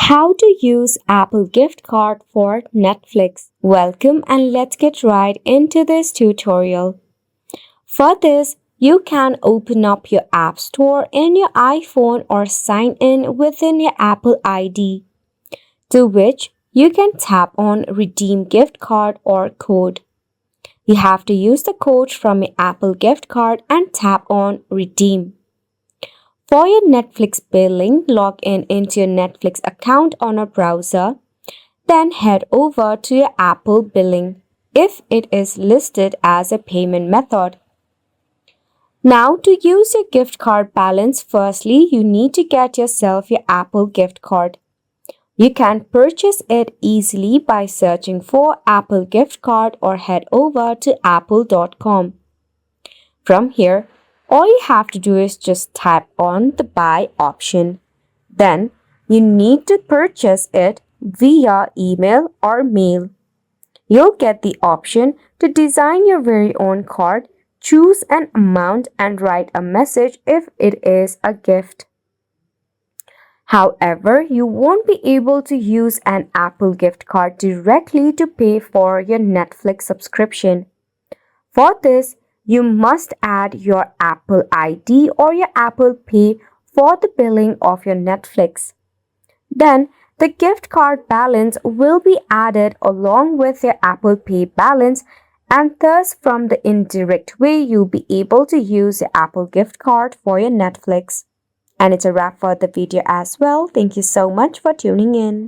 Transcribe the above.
How to use Apple gift card for Netflix. Welcome and let's get right into this tutorial. For this, you can open up your App Store in your iPhone or sign in within your Apple ID, to which you can tap on Redeem Gift Card or Code. You have to use the code from your Apple gift card and tap on Redeem. For your Netflix billing, log in into your Netflix account on a browser. Then head over to your Apple billing if it is listed as a payment method. Now, to use your gift card balance, firstly, you need to get yourself your Apple gift card. You can purchase it easily by searching for Apple gift card or head over to apple.com. From here, all you have to do is just tap on the buy option. Then you need to purchase it via email or mail. You'll get the option to design your very own card, choose an amount and write a message if it is a gift. However, you won't be able to use an Apple gift card directly to pay for your Netflix subscription. For this, you must add your Apple ID or your Apple Pay for the billing of your Netflix. Then, the gift card balance will be added along with your Apple Pay balance, and thus from the indirect way you'll be able to use your Apple gift card for your Netflix. And it's a wrap for the video as well. Thank you so much for tuning in.